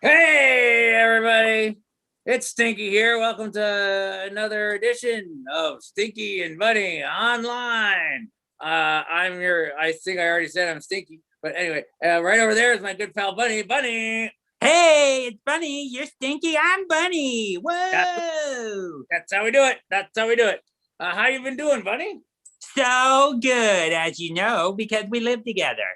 Hey, everybody. It's Stinky here. Welcome to another edition of Stinky and Bunny Online. I think I already said I'm Stinky, but anyway, right over there is my good pal Bunny. Bunny. Hey, it's Bunny. You're Stinky. I'm Bunny. That's how we do it. How you been doing, Bunny? So good, as you know, because we live together.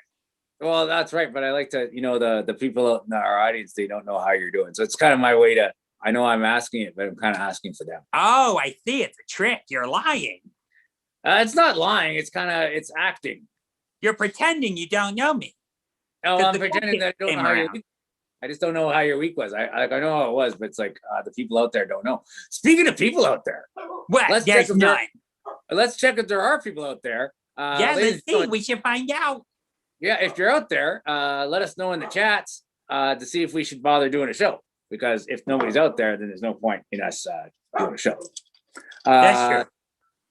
Well, that's right, but I like to, the people in our audience, they don't know how you're doing. So it's kind of my way to, I know I'm asking it, but I'm kind of asking for them. Oh, I see. It's a trick. You're lying. It's not lying. It's acting. You're pretending you don't know me. Oh, I'm pretending that I don't know how your week. I just don't know how your week was. I know how it was, but it's like the people out there don't know. Speaking of people out there, what? Let's check if there are people out there. Let's see. We should find out. Yeah, if you're out there, let us know in the chats to see if we should bother doing a show. Because if nobody's out there, then there's no point in us doing a show. That's true.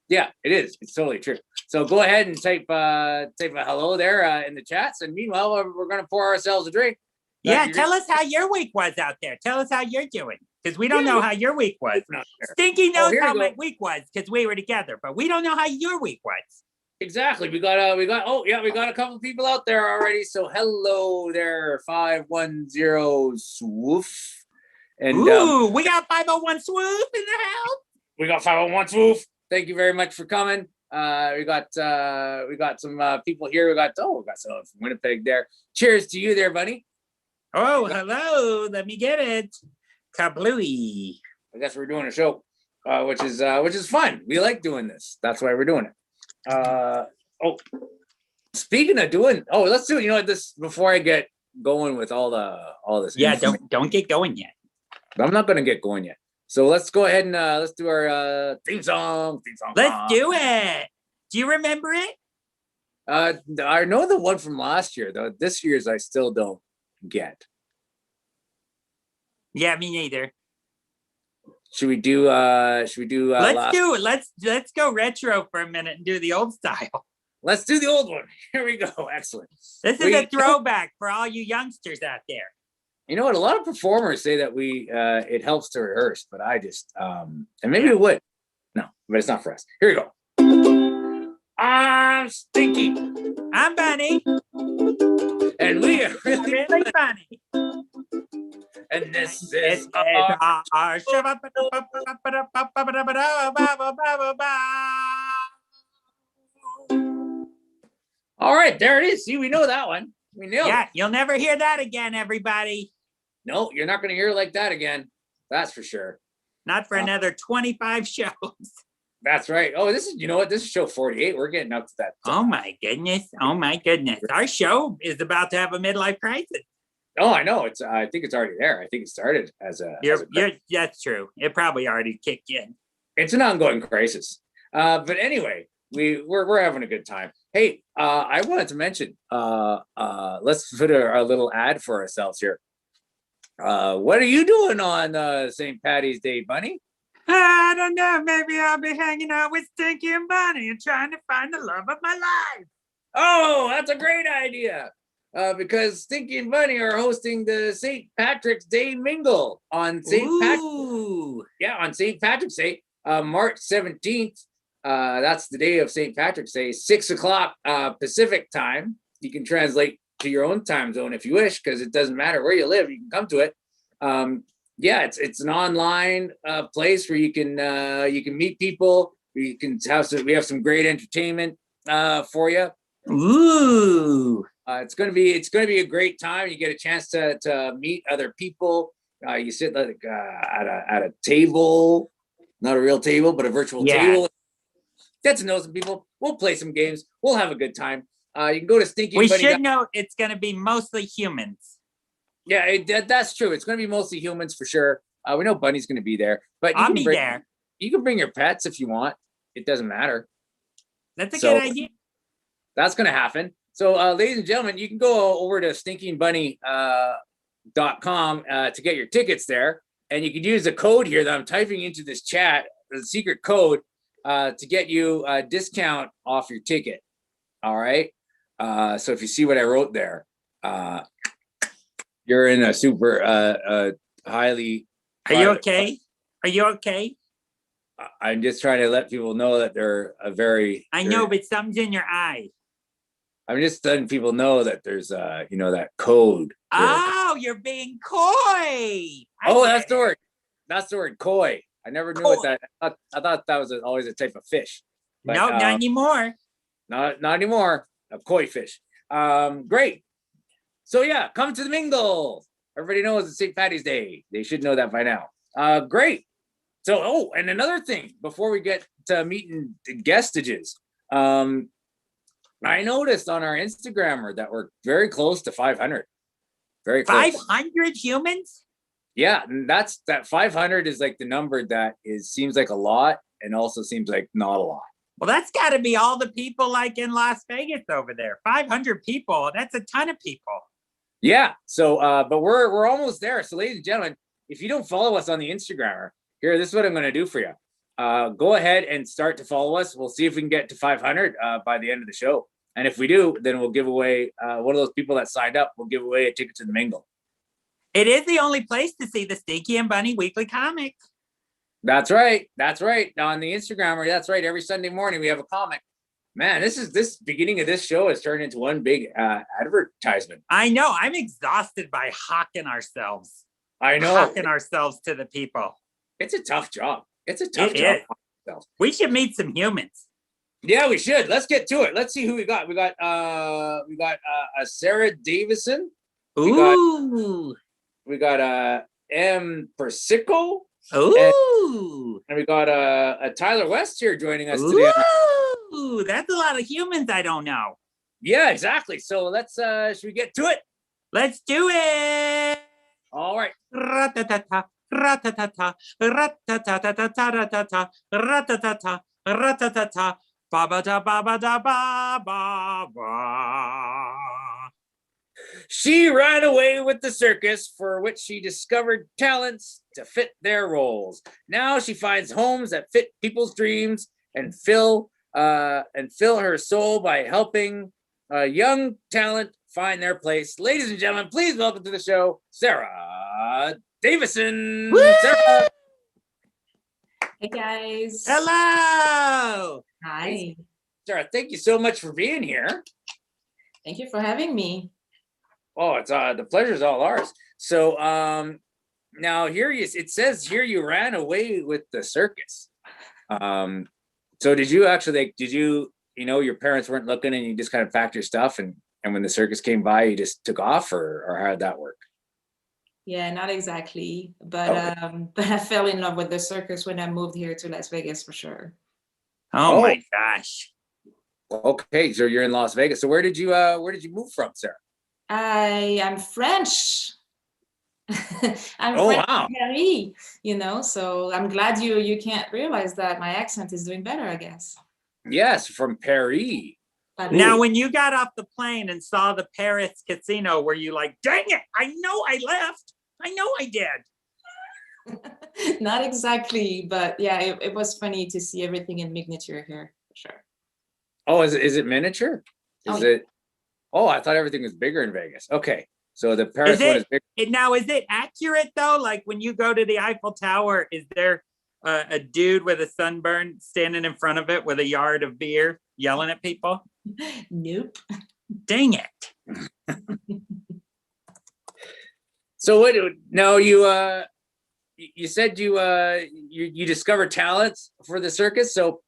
Yeah, it is. It's totally true. So go ahead and type a hello there in the chats. And meanwhile, we're going to pour ourselves a drink. Yeah, tell us how your week was out there. Tell us how you're doing. Because we don't know how your week was. Stinky knows how my week was because we were together. But we don't know how your week was. Exactly. We got a couple people out there already. So hello there, 510 swoof. And we got 501 swoof in the house. We got 501 swoof. Thank you very much for coming. We got some people here. We got someone from Winnipeg there. Cheers to you there, buddy. Oh, hello. Let me get it. Kablooey. I guess we're doing a show, which is fun. We like doing this. That's why we're doing it. Speaking of doing, let's do it. This before I get going with all this. Yeah, don't get going yet. I'm not going to get going yet. So let's go ahead and let's do our theme song. Let's do it. Do you remember it? I know the one from last year, though. This year's I still don't get. Yeah, me neither. Should we do let's do it. Let's go retro for a minute and do the old style. Let's do the old one. Here we go. Excellent. This is a throwback for all you youngsters out there. You know what? A lot of performers say that it helps to rehearse, but I just and maybe it would. No, but it's not for us. Here we go. I'm Stinky. I'm Bunny. And we are really funny. And this is our show. All right, there it is. See, we know that one. We nailed it. Yeah, you'll never hear that again, everybody. No, you're not going to hear it like that again. That's for sure. Not for another 25 shows. That's right. Oh, this is show 48. We're getting up to that. Oh my goodness. Our show is about to have a midlife crisis. Oh, I know. I think it's already there. I think it started as a. That's true. It probably already kicked in. It's an ongoing crisis. But anyway, we're having a good time. Hey, I wanted to mention. Let's put a little ad for ourselves here. What are you doing on St. Patty's Day, Bunny? I don't know. Maybe I'll be hanging out with Stinky and Bunny and trying to find the love of my life. Oh, that's a great idea. Because Stinky and Bunny are hosting the St. Patrick's Day Mingle on St. Patrick's Day, March 17th. That's the day of St. Patrick's Day, 6:00 Pacific time. You can translate to your own time zone if you wish, because it doesn't matter where you live. You can come to it. It's an online place where you can meet people. We have some great entertainment for you. Ooh. It's gonna be a great time. You get a chance to meet other people. You sit at a table, not a real table, but a virtual table. Get to know some people. We'll play some games. We'll have a good time. You can go to Stinky. We should know it's gonna be mostly humans. Yeah, that's true. It's gonna be mostly humans for sure. We know Bunny's gonna be there, but I'll be there. You can bring your pets if you want. It doesn't matter. That's a good idea. That's gonna happen. So, ladies and gentlemen, you can go over to stinkyandbunny.com to get your tickets there. And you can use the code here that I'm typing into this chat, the secret code, to get you a discount off your ticket. All right. So if you see what I wrote there, You're in a super highly. Are you okay? Are you okay? I'm just trying to let people know that they're a very. I know, but something's in your eye. I'm just letting people know that there's that code. Oh, you're being coy. That's the word. That's the word, koi. I never knew what that. I thought that was always a type of fish. But, no, not anymore. Not anymore. A koi fish. Great. So yeah, come to the Mingle. Everybody knows it's St. Patty's Day. They should know that by now. Great. So, and another thing before we get to meeting guestages, I noticed on our Instagrammer that we're very close to 500. Very close. 500 humans? Yeah, and that 500 is like the number that seems like a lot and also seems like not a lot. Well, that's got to be all the people like in Las Vegas over there. 500 people. That's a ton of people. Yeah. So, but we're almost there. So, ladies and gentlemen, if you don't follow us on the Instagrammer, this is what I'm going to do for you. Go ahead and start to follow us. We'll see if we can get to 500 by the end of the show. And if we do, then we'll give away one of those people that signed up. We'll give away a ticket to the Mingle. It is the only place to see the Stinky and Bunny weekly comic. That's right. That's right. On the Instagrammer, that's right. Every Sunday morning we have a comic. Man, this beginning of this show has turned into one big advertisement. I know. I'm exhausted by hawking ourselves. I know. Hawking ourselves to the people. It's a tough job. It's a tough job. We should meet some humans. Yeah, we should. Let's get to it. Let's see who we got. We got a Sarah Davison. Ooh. We got M Persico. Ooh. And we got a Tyler West here joining us today. Ooh, that's a lot of humans I don't know. Yeah, exactly. So let's should we get to it? Let's do it. All right. Ra-ta-ta-ta, ra-ta-ta-ta, ra-ta-ta-ta-ta-ta-ta-ta, ra-ta-ta-ta, ra-ta-ta-ta, ba-ba-da, ba-ba-da, ba-ba. She ran away with the circus, for which she discovered talents to fit their roles. Now she finds homes that fit people's dreams and fill her soul by helping young talent find their place. Ladies and gentlemen, please welcome to the show, Sarah Davison. Sarah. Hey guys. Hello. Hi. Sarah, thank you so much for being here. Thank you for having me. Oh, it's the pleasure's all ours. So now it says here you ran away with the circus. So did you actually your parents weren't looking and you just kind of packed your stuff and when the circus came by you just took off or how did that work? Yeah, not exactly. But Okay. but I fell in love with the circus when I moved here to Las Vegas for sure. Oh my gosh. Okay, so you're in Las Vegas. So where did you move from, Sarah? I am French. I'm Oh, French wow. from Paris, so I'm glad you can't realize that my accent is doing better, I guess. Yes, from Paris. Now, when you got off the plane and saw the Paris casino, were you like, dang it, I know I left. I know I did. Not exactly, but yeah, it was funny to see everything in miniature here, for sure. Oh, is it miniature? Oh, I thought everything was bigger in Vegas. Okay. So the Paris one is bigger. Now, is it accurate though? Like when you go to the Eiffel Tower, is there a dude with a sunburn standing in front of it with a yard of beer yelling at people? Nope. Dang it. So what? No, you said you discovered talents for the circus. So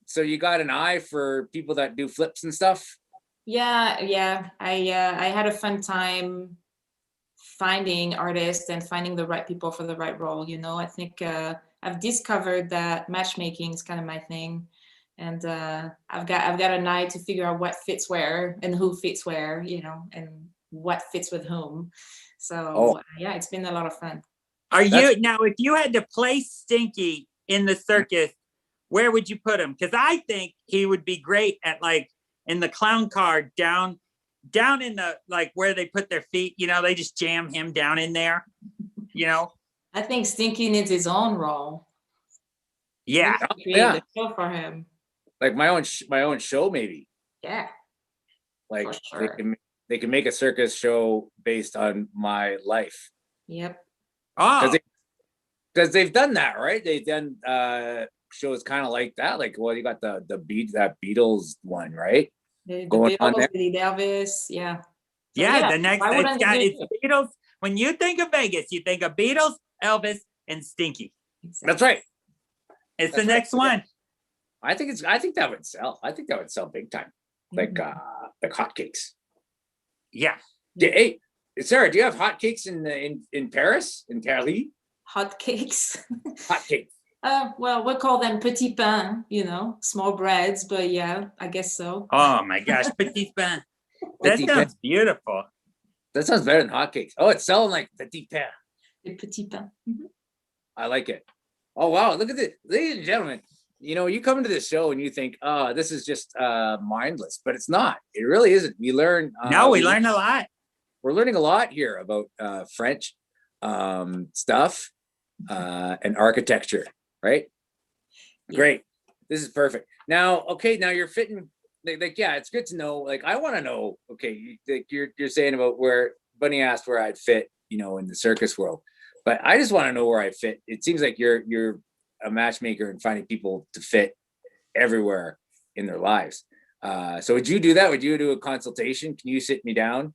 so you got an eye for people that do flips and stuff. Yeah. I had a fun time finding artists and finding the right people for the right role. I think I've discovered that matchmaking is kind of my thing, and I've got an eye to figure out what fits where and who fits where, and what fits with whom. So yeah, it's been a lot of fun. Now, if you had to place Stinky in the circus, where would you put him? Because I think he would be great at in the clown car down in the where they put their feet. They just jam him down in there. I think Stinky needs his own role. Yeah, create a show for him. Like my own show, maybe. Yeah. Like sure. they can make a circus show based on my life. Yep. Oh, Because they've done that, right? They've done shows kind of like that. Like, well, you got that Beatles one, right? The Going on Beatles, there. the Elvis, yeah. So, yeah. The next, why wouldn't they do it's Beatles. When you think of Vegas, you think of Beatles, Elvis, and Stinky. Exactly. That's right. It's That's the right. next one. I think that would sell. I think that would sell big time. Like hotcakes. Yeah. Yeah, hey, Sarah, do you have hotcakes in Paris, in Paris? Hot cakes. Hotcakes. Well, we call them petit pain, small breads, but yeah, I guess so. Oh my gosh, petit pain. That Petit sounds beautiful. That sounds better than hotcakes. Oh, it's selling like petit pain. The petit pain. I like it. Oh wow, look at this, ladies and gentlemen. You come into this show and you think, oh, this is just mindless, but it's not. It really isn't. We learn. No, we learn a lot. We're learning a lot here about French stuff and architecture, right? Yeah. Great. This is perfect. Now, okay, now you're fitting. Like, yeah, it's good to know. Like, I want to know. Okay, you're saying about where Bunny asked where I'd fit, in the circus world, but I just want to know where I fit. It seems like you're a matchmaker and finding people to fit everywhere in their lives. So would you do that? Would you do a consultation? Can you sit me down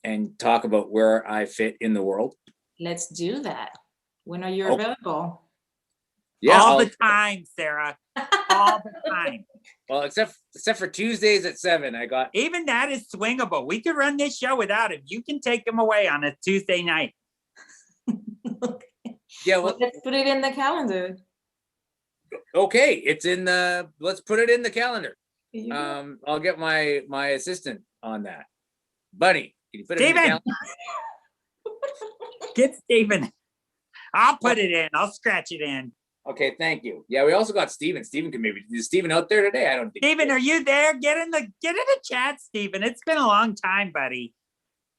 and talk about where I fit in the world? Let's do that. When are you available? Yeah, all the time, Sarah. All the time. Well, except for Tuesdays at 7, I got. Even that is swingable. We could run this show without him. You can take him away on a Tuesday night. Yeah, well, let's put it in the calendar. Okay, it's in the. Let's put it in the calendar. I'll get my assistant on that. Bunny, can you put it in the calendar? Get Steven. I'll put it in. I'll scratch it in. Okay, thank you. Yeah, we also got Steven. Steven can maybe. Is Steven out there today? I don't think. Steven, are you there? Get in the chat, Steven. It's been a long time, buddy.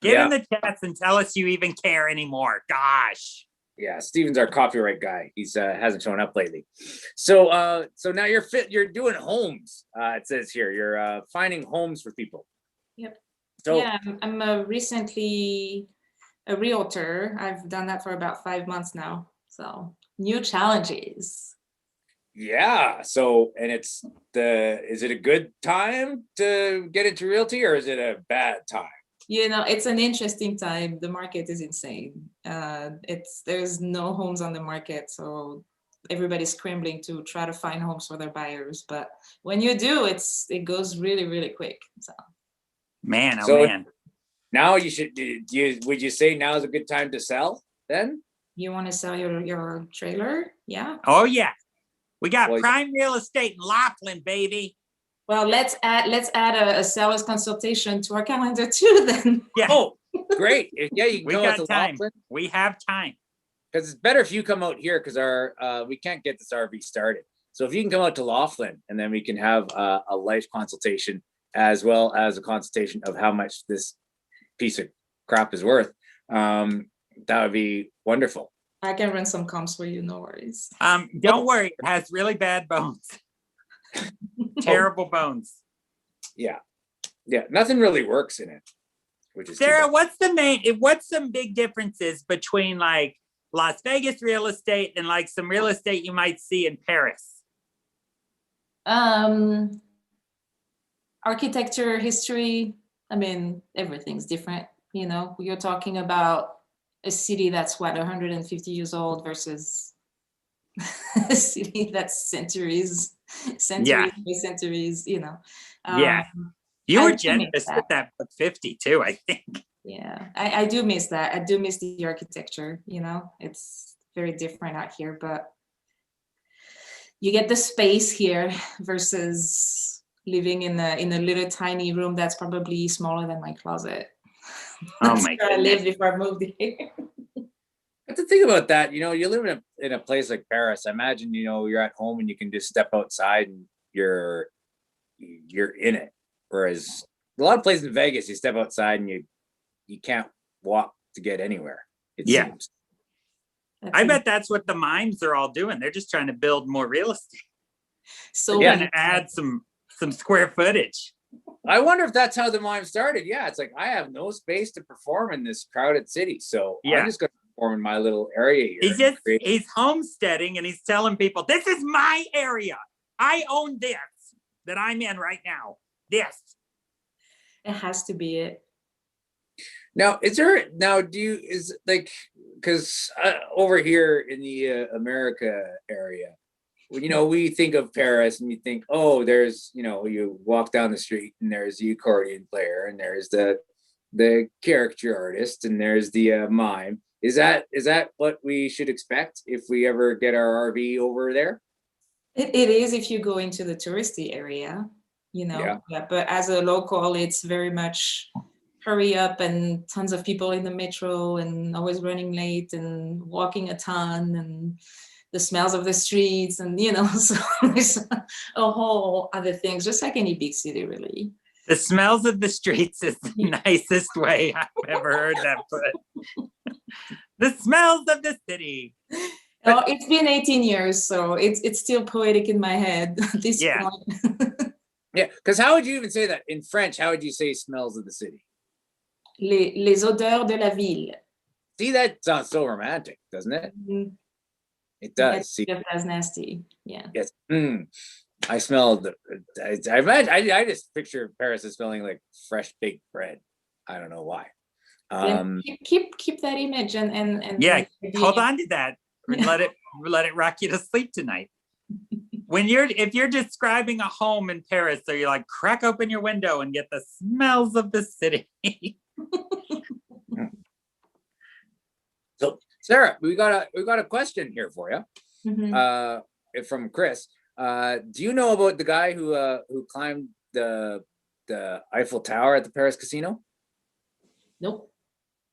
Get in the chats and tell us you even care anymore. Gosh. Yeah, Steven's our copyright guy. He's hasn't shown up lately. So now you're doing homes. It says here you're finding homes for people. Yep. So yeah, I'm recently a realtor. I've done that for about 5 months now. So new challenges. Yeah. So, and is it a good time to get into realty or is it a bad time? It's an interesting time. The market is insane. There's no homes on the market. So everybody's scrambling to try to find homes for their buyers. But when you do, it goes really, really quick. So man, now you should, would you say now is a good time to sell then? You want to sell your trailer? Yeah. Oh yeah. We got prime real estate in Laughlin, baby. Well, let's add a seller's consultation to our calendar too then. Yeah. Oh, great. Yeah, you can we go got to time. Laughlin. We have time. Because it's better if you come out here because we can't get this RV started. So if you can come out to Laughlin and then we can have a life consultation as well as a consultation of how much this piece of crap is worth, that would be wonderful. I can run some comps for you, no worries. Don't worry, it has really bad bones. Terrible bones. Yeah. Nothing really works in it. Which is Sarah, what's some big differences between like Las Vegas real estate and like some real estate you might see in Paris? Architecture, history, everything's different. You're talking about a city that's 150 years old versus a city that's centuries, Yeah. You were generous with that 50 too, I think. Yeah, I do miss that. I do miss the architecture. It's very different out here, but you get the space here versus living in a little tiny room that's probably smaller than my closet. Oh my God! I lived before I moved here. But the thing about that, you live in a place like Paris. I imagine, you're at home and you can just step outside and you're in it. Whereas a lot of places in Vegas, you step outside and you can't walk to get anywhere. It seems. I bet that's what the mimes are all doing. They're just trying to build more real estate. So to add some square footage. I wonder if that's how the mime started. Yeah, it's like I have no space to perform in this crowded city, so I'm Yeah. just going to perform in my little area here. He's just he's homesteading and he's telling people, this is my area. I own this that I'm in right now. This. It has to be it. Now, is there now? Do you is like because over here in the America area, you know, we think of Paris and you think, oh, there's, you know, you walk down the street and there's the accordion player and there's the caricature artist and there's the mime. Is that what we should expect if we ever get our RV over there? It is if you go into the touristy area, you know. Yeah. But as a local, it's very much hurry up and tons of people in the metro and always running late and walking a ton and the smells of the streets and, you know, so there's a whole other things, just like any big city, really. The smells of the streets is the nicest way I've ever heard that put. The smells of the city. Oh, it's been 18 years, so it's still poetic in my head at this point. Yeah, because how would you even say that in French? How would you say smells of the city? Les odeurs de la ville. See, that sounds so romantic, doesn't it? Mm-hmm. It does. See, that's nasty. Yeah. yes. I smelled. I imagine. I just picture Paris as smelling like fresh baked bread. I don't know why. Keep that image and yeah. Hold on to that. Let it rock you to sleep tonight. If you're describing a home in Paris, so you're like, crack open your window and get the smells of the city. So Sarah, we got a question here for you. Mm-hmm. From Chris. Do you know about the guy who climbed the Eiffel Tower at the Paris casino? Nope.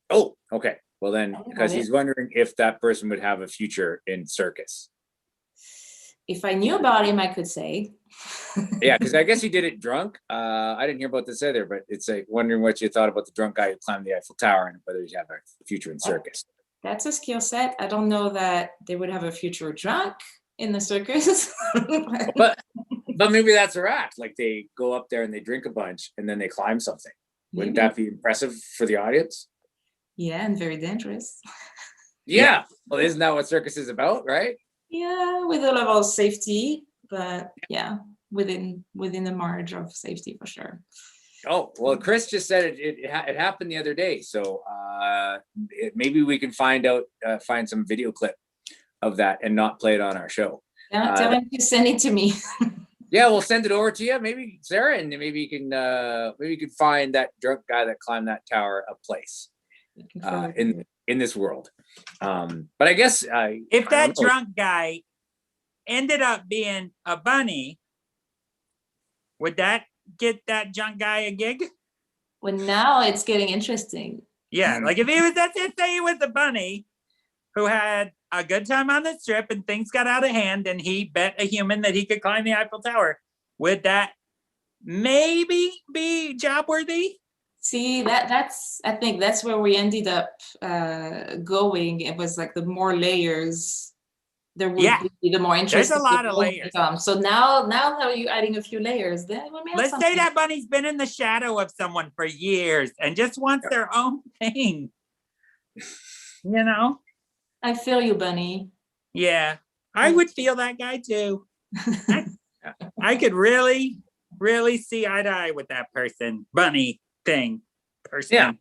Oh, okay. Well then, because he's wondering if that person would have a future in circus. If I knew about him, I could say. Yeah, because I guess he did it drunk. I didn't hear about this either, but it's like wondering what you thought about the drunk guy who climbed the Eiffel Tower and whether he'd have a future in circus. That's a skill set. I don't know that they would have a future drunk in the circus. but maybe that's their act. Like they go up there and they drink a bunch and then they climb something. Wouldn't that be impressive for the audience? Yeah, and very dangerous. Yeah. Well, isn't that what circus is about, right? Yeah, with a level of safety, but yeah, within the margin of safety for sure. Oh, well, Chris just said it happened the other day. So maybe we can find some video clip of that and not play it on our show. Tell him to send it to me. Yeah, we'll send it over to you. Maybe Sarah, and maybe you can find that drunk guy that climbed that tower a place in this world. But I guess if that drunk guy ended up being a bunny, would that get that drunk guy a gig? Well, now it's getting interesting. Yeah, like if he was, let's say he was a bunny who had a good time on the strip and things got out of hand and he bet a human that he could climb the Eiffel Tower, would that maybe be job worthy? See, I think that's where we ended up going. It was like the more layers there would be, the more interesting. There's a lot of layers. So now that you're adding a few layers, then we may have let's say that bunny's been in the shadow of someone for years and just wants their own thing. You know? I feel you, Bunny. Yeah, I would feel that guy too. I could really, really see eye to eye with that person. Bunny thing. Person. Yeah.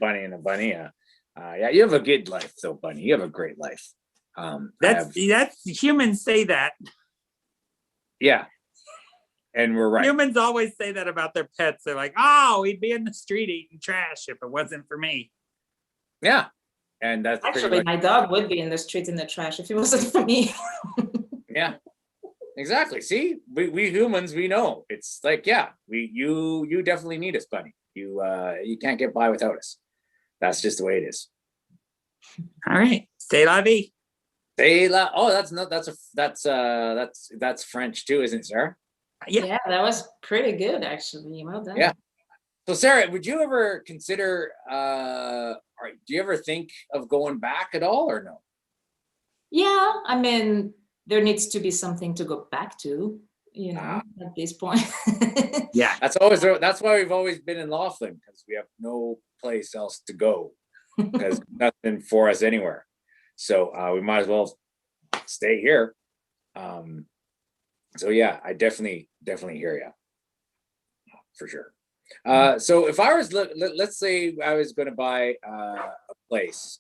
Bunny and a bunny. Yeah, you have a good life though, Bunny. You have a great life. That's humans say that. Yeah. And we're right. Humans always say that about their pets. They're like, oh, he'd be in the street eating trash if it wasn't for me. Yeah. And that's actually my dog would be in the street in the trash if it wasn't for me. Yeah. Exactly. See, we humans, we know. It's like, yeah, you definitely need us, Bunny. You can't get by without us. That's just the way it is. All right. C'est la vie. C'est la. Oh, that's French too, isn't it, Sarah? Yeah, that was pretty good actually. Well done. Yeah. So Sarah, would you ever consider or do you ever think of going back at all or no? Yeah, I mean, there needs to be something to go back to. at this point. Yeah. That's why we've always been in Laughlin, because we have no place else to go, because nothing for us anywhere. So we might as well stay here. So yeah, I definitely hear you for sure. So if I was, let's say I was going to buy a place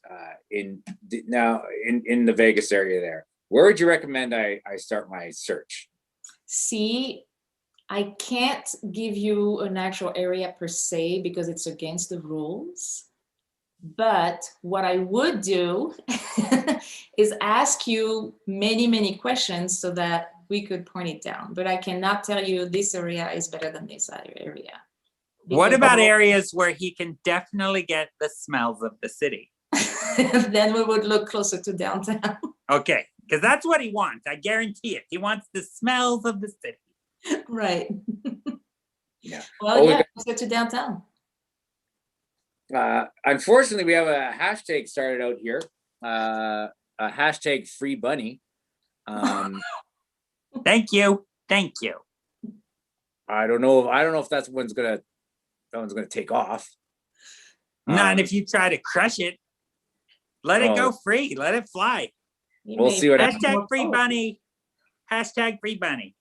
in the Vegas area there, where would you recommend I start my search? See, I can't give you an actual area per se because it's against the rules. But what I would do is ask you many, many questions so that we could point it down. But I cannot tell you this area is better than this other area. What about areas where he can definitely get the smells of the city? Then we would look closer to downtown. Okay, because that's what he wants. I guarantee it. He wants the smells of the city. Right. Yeah. Well, yeah, closer to downtown. Unfortunately, we have a hashtag started out here. A hashtag free bunny. Thank you. I don't know if that one's gonna take off. Not if you try to crush it. Let it go free. Let it fly. We'll see what happens. Hashtag free bunny. Hashtag free bunny.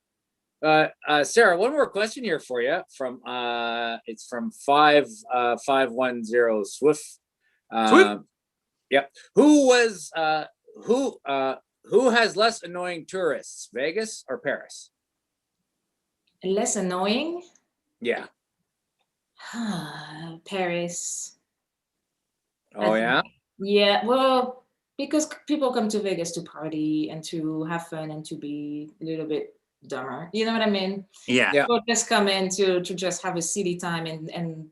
Sarah, one more question here for you from it's from 510 Swift. Yep. Who has less annoying tourists, Vegas or Paris? Less annoying? Yeah. Paris. Oh yeah? Yeah, well, because people come to Vegas to party and to have fun and to be a little bit dumber. You know what I mean? Yeah. People just come in to just have a city time and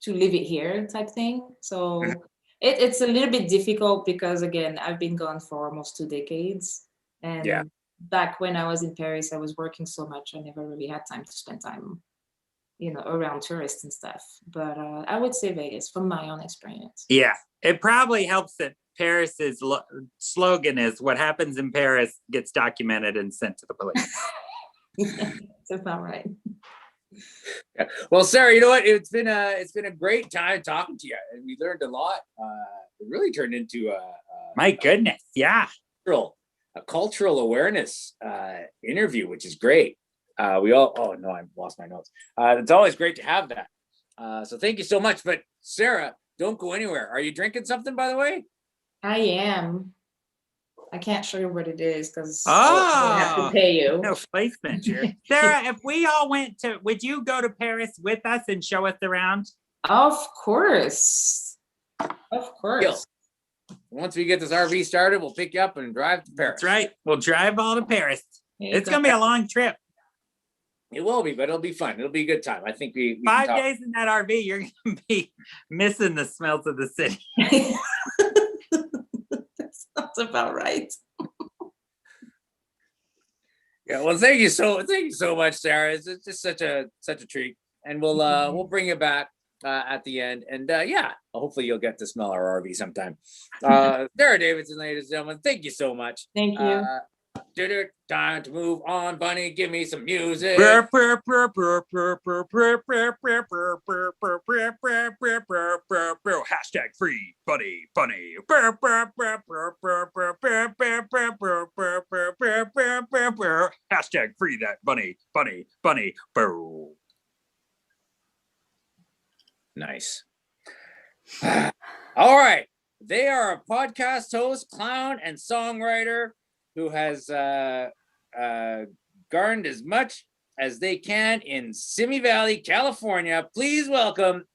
to live it here type thing. So it's a little bit difficult because, again, I've been gone for almost 2 decades. And back when I was in Paris, I was working so much, I never really had time to spend time, around tourists and stuff. But I would say Vegas from my own experience. Yeah. It probably helps that Paris's slogan is "What happens in Paris gets documented and sent to the police." That's about right. Yeah. Well, Sarah, you know what? It's been a great time talking to you, and we learned a lot. It really turned into my goodness, yeah, a cultural awareness interview, which is great. I lost my notes. It's always great to have that. So thank you so much. But Sarah, don't go anywhere. Are you drinking something, by the way? I am. I can't show you what it is because I have to pay you. No placement here. Sarah, if we all would you go to Paris with us and show us around? Of course. Of course. Once we get this RV started, we'll pick you up and drive to Paris. That's right. We'll drive all to Paris. It's going to be a long trip. It will be, but it'll be fun. It'll be a good time. I think we 5 days in that RV, you're going to be missing the smells of the city. That's about right. Yeah, well, thank you so much, Sarah. It's just such a treat, and we'll bring you back at the end, and hopefully you'll get to smell our RV sometime. Sarah Davison, ladies and gentlemen, thank you so much. Thank you. Time to move on, Bunny. Give me some music. Hashtag free bunny. Hashtag free that bunny. Nice. All right. They are a podcast host, clown, and songwriter who has garnered as much as they can in Simi Valley, California. Please welcome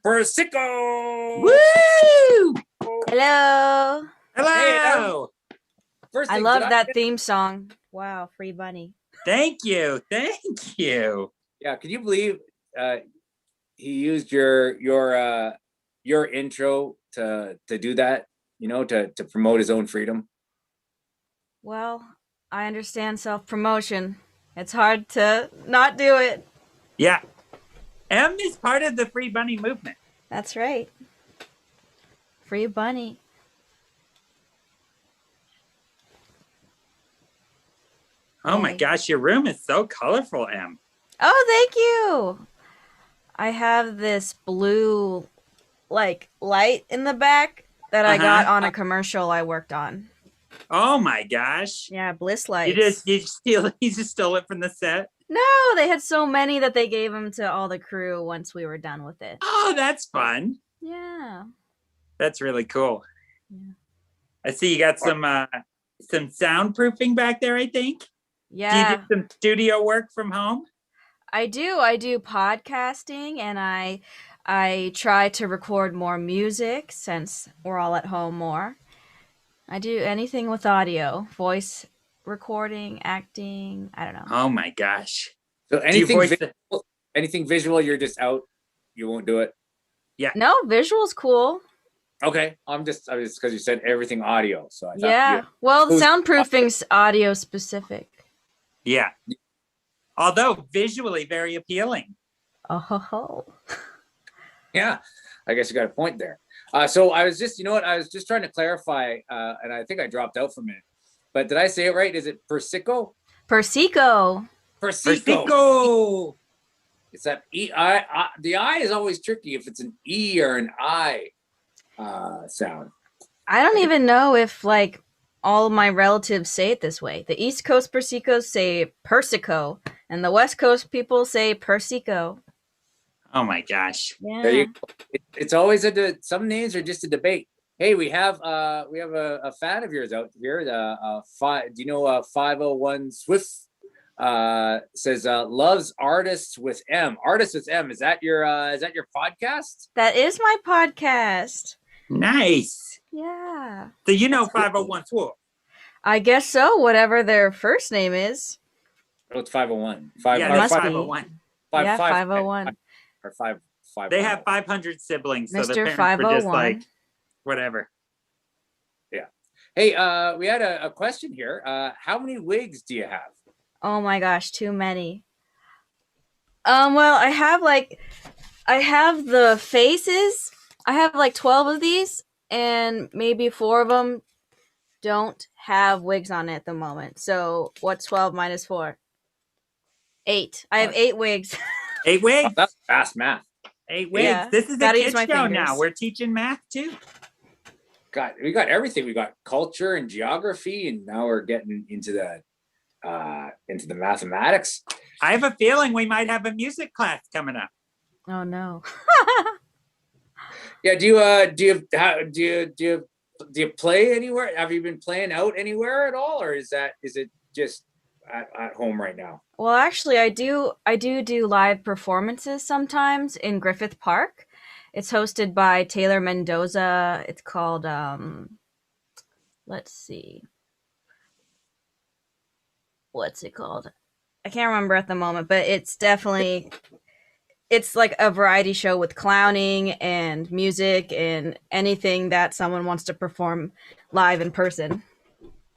Persico. Woo! Hello. Hello. First I love that theme song. Wow, free bunny. Thank you. Yeah, can you believe he used your intro to do that? To promote his own freedom. Well, I understand self-promotion. It's hard to not do it. Yeah. M is part of the Free Bunny movement. That's right. Free bunny. Oh my Yay. gosh, your room is so colorful, Em. Oh, thank you. I have this blue like light in the back that I got Uh-huh. on a commercial I worked on. Oh my gosh. Yeah, bliss You lights. just stole it from the set. No, they had so many that they gave them to all the crew once we were done with it. Oh, that's fun. Yeah. That's really cool. Yeah. I see you got some soundproofing back there, I think. Yeah. Do you do some studio work from home? I do podcasting, and I try to record more music since we're all at home more. I do anything with audio, voice recording, acting, I don't know. Oh my gosh. So Do you voice anything visual, you're just out. You won't do it. No, visual's cool. Okay, I'm just because you said everything audio, so I thought Yeah. Well, Who's- soundproofing's audio specific. Yeah. Although visually very appealing. Oh ho ho. Yeah, I guess you got a point there. So I was just, I was just trying to clarify, and I think I dropped out for a minute. But did I say it right? Is it Persico? Persico. Persico. It's that E-I. The I is always tricky if it's an E or an I sound. I don't even know if like all my relatives say it this way. The East Coast Persicos say Persico, and the West Coast people say Persico. Oh my gosh. Yeah. There you go. It's always some names are just a debate. Hey, we have a fan of yours out here. Do you know 501 Swift says loves artists with M. Artists with M. Is that your podcast? That is my podcast. Nice. Yeah. So you know 501 Swoop. I guess so, whatever their first name is. Oh, it's 501. Yeah, must that's be. 501. Yeah, 501. Or five. They have 500 siblings, so their Mr. parents were just 501. like, whatever. Hey, we had a question here. How many wigs do you have? Oh my gosh, too many. Well, I have the faces. I have like 12 of these, and maybe 4 of them don't have wigs on it at the moment. So what's 12 minus 4? 8. I have 8 wigs. 8 wigs. That's fast math. 8 wigs. Yeah, This is a gotta use kid my show fingers. now. We're teaching math too. We got everything. We got culture and geography, and now we're getting into the mathematics. I have a feeling we might have a music class coming up. Oh no. Yeah. Do you play anywhere? Have you been playing out anywhere at all, or is it just at home right now? Well, actually, I do live performances sometimes in Griffith Park. It's hosted by Taylor Mendoza. It's called let's see. What's it called? I can't remember at the moment, but it's like a variety show with clowning and music and anything that someone wants to perform live in person.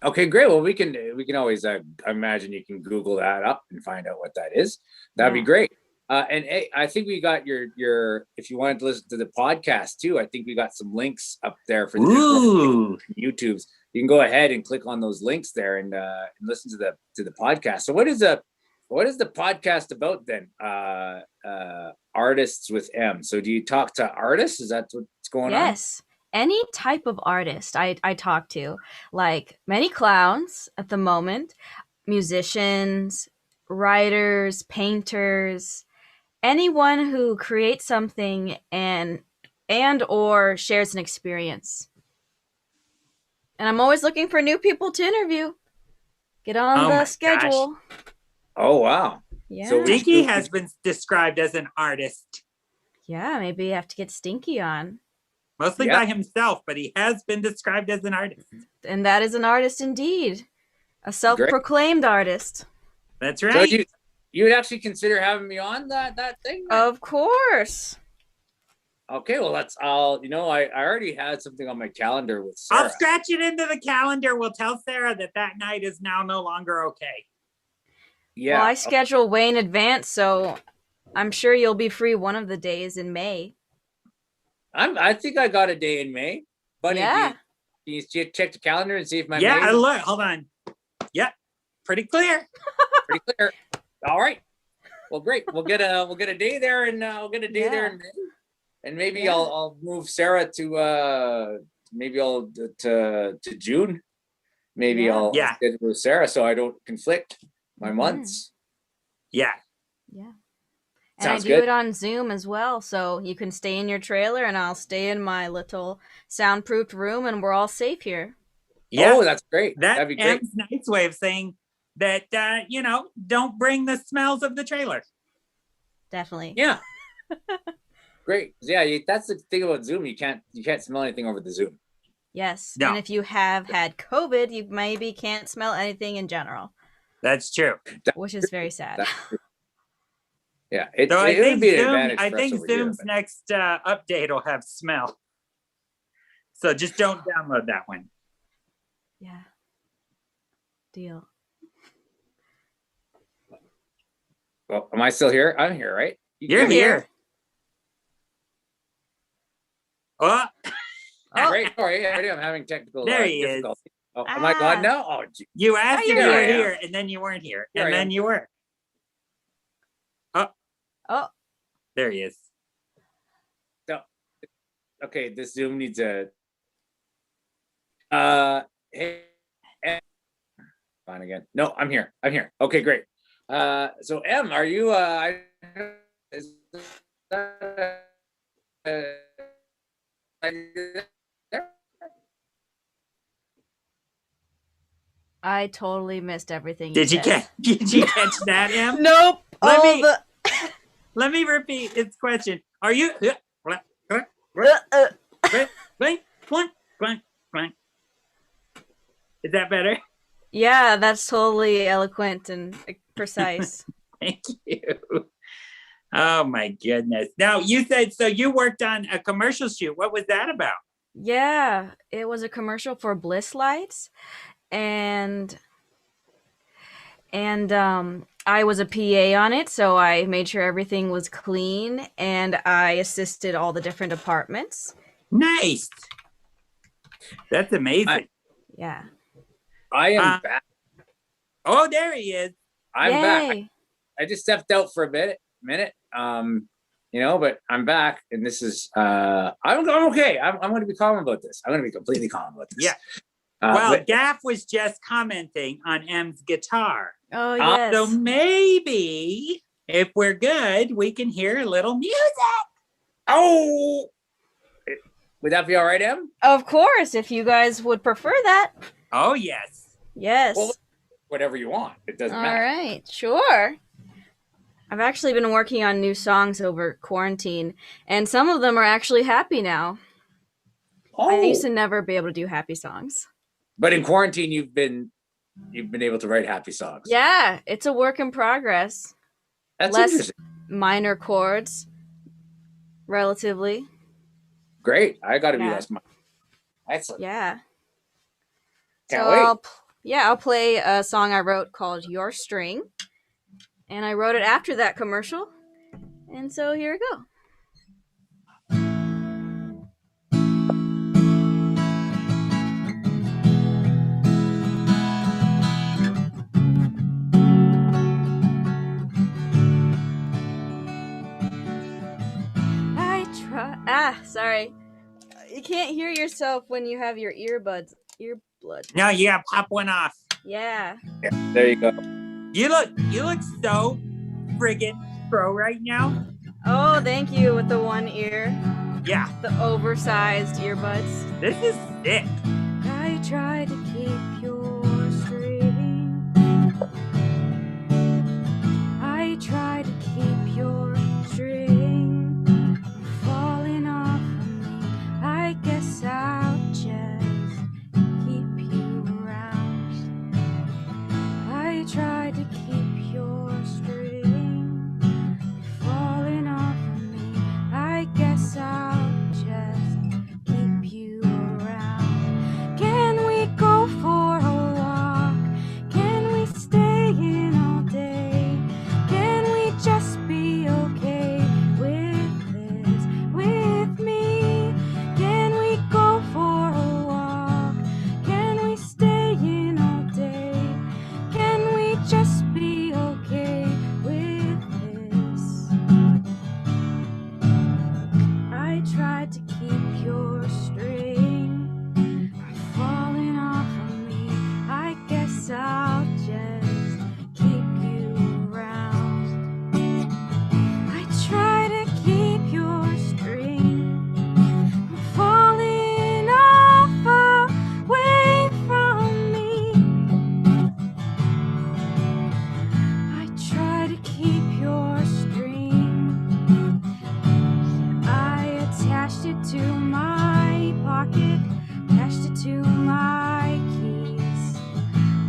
Okay, great. Well, we can always imagine you can Google that up and find out what that is. That'd be Yeah. great. And hey, I think we got your if you wanted to listen to the podcast too, I think we got some links up there for the Ooh. YouTubes. You can go ahead and click on those links there and listen to the podcast. So what is the podcast about then? Artists with M. So do you talk to artists? Is that what's going on? Yes. Any type of artist I talk to, like many clowns at the moment, musicians, writers, painters, anyone who creates something and or shares an experience. And I'm always looking for new people to interview. Get on Oh my the gosh. schedule. Oh wow. Yeah. So we- Stinky has been described as an artist, Yeah, maybe you have to get Stinky on. mostly Yeah. by himself, but he has been described as an artist. And that is an artist indeed. A self-proclaimed artist. That's So right. you would actually consider having me on that thing? Of course. Okay, well I already had something on my calendar with I'll Sarah. scratch it into the calendar. We'll tell Sarah that night is now no longer okay. Yeah. Well, I schedule way in advance, so I'm sure you'll be free one of the days in May. I think I got a day in May. Bunny, Yeah. do you check the calendar and see if my Yeah, May? look, hold on. Yep. pretty clear. Pretty clear. All right. Well, great. We'll get a day there, and we'll get a day there in May, and maybe I'll move Sarah to to June. Maybe I'll get with Sarah so I don't conflict my months. Yeah. Yeah. And Sounds I do good. it on Zoom as well, so you can stay in your trailer and I'll stay in my little soundproofed room and we're all safe here. Yeah. Oh, that's great. That'd be great. M's nice way of saying that, don't bring the smells of the trailer. Definitely. Yeah. Great. Yeah, that's the thing about Zoom. You can't smell anything over the Zoom. Yes. No. And if you have had COVID, you maybe can't smell anything in general. That's true. Which is very sad. Yeah, it So would be an advantage. I for us think over here, Zoom's but- next update will have smell. So just don't download that one. Yeah. Deal. Well, am I still here? I'm here, right? You're here. Oh, Great. Sorry, I'm having technical There he is. difficulty. Oh, am I gone now? Oh, gee. you asked if Here you I were am. here, and then you weren't here, Here and I then am. you were. Oh, There he is. Okay, this Zoom needs a. Hey, fine again. No, I'm here. Okay, great. So M, are you? Is that, I totally missed everything. Did you said. catch that, Em? Nope. Let All me- the Let me repeat its question. Are you? Blank, blank, blank, blank. Is that better? Yeah, that's totally eloquent and precise. Thank you. Oh my goodness. Now you said so you worked on a commercial shoot. What was that about? Yeah, it was a commercial for Bliss Lights, and I was a PA on it, so I made sure everything was clean, and I assisted all the different departments. Nice. That's amazing. Yeah. I am back. Oh, there he is. I'm back. Yay. I just stepped out for a minute. But I'm back, and this is I'm okay. I'm going to be calm about this. I'm going to be completely calm about this. Yeah. Gaff was just commenting on M's guitar. Oh yes. So maybe if we're good, we can hear a little music. Oh, would that be all right, Em? Of course, if you guys would prefer that. Oh, yes. Yes. Well, whatever you want. It doesn't All matter. right, sure. I've actually been working on new songs over quarantine, and some of them are actually happy now. Oh, I used to never be able to do happy songs. but in quarantine, you've been able to write happy songs. Yeah, it's a work in progress. That's Less interesting. minor chords, relatively. Great. I got to be Yeah. less. Excellent. Yeah. Can't so wait. I'll play a song I wrote called Your String. And I wrote it after that commercial. And so here we go. Sorry. You can't hear yourself when you have your earbuds. No, you gotta pop one off. Yeah. Yeah, there you go. You look so friggin' pro right now. Oh, thank you with the one ear. Yeah, The oversized earbuds. this is sick. I try to keep your string. I try to keep your string. Falling off of me. I guess I'll just keep you around. I try to keep your string. Falling off of me. I guess I'll just keep you around. Can we go for a keep your string from falling off of me. I guess I'll just keep you around. I try to keep your string from falling off away from me. I try to keep your string. I attached it to my pocket, attached it to my keys,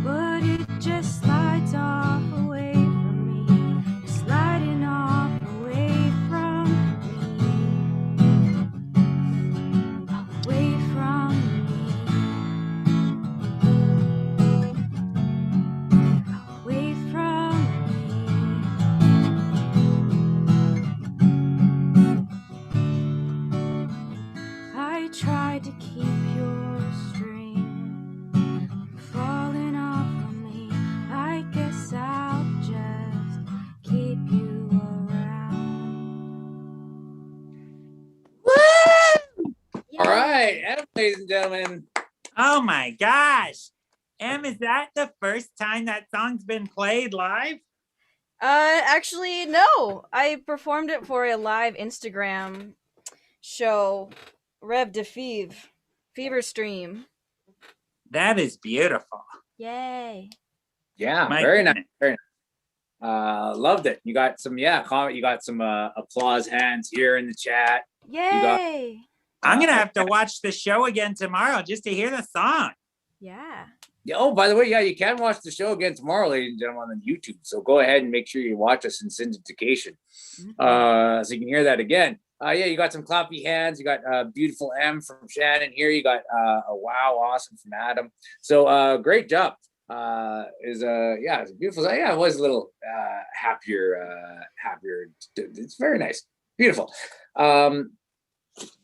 but it just slides off away from me, sliding off away from me, away from me, away from me. I tried to keep your string from falling off of me. I guess I'll just keep you around. All right, and ladies and gentlemen. Oh my gosh. Em, is that the first time that song's been played live? Actually, no. I performed it for a live Instagram show, Rev de Fever Stream. That is beautiful. Yay. Yeah, My very nice. goodness. Very nice. Loved it. You got some, comment. You got some applause hands here in the chat. Yay. I'm going to have to watch the show again tomorrow just to hear the song. Yeah. Yeah, oh, by the way, yeah, you can watch the show again tomorrow, ladies and gentlemen, on YouTube. So go ahead and make sure you watch us in syndication, so you can hear that again. Yeah, you got some clappy hands. You got beautiful M from Shannon here. You got a wow, awesome from Adam. So great job. It's a beautiful. Yeah, it was a little happier. It's very nice, beautiful.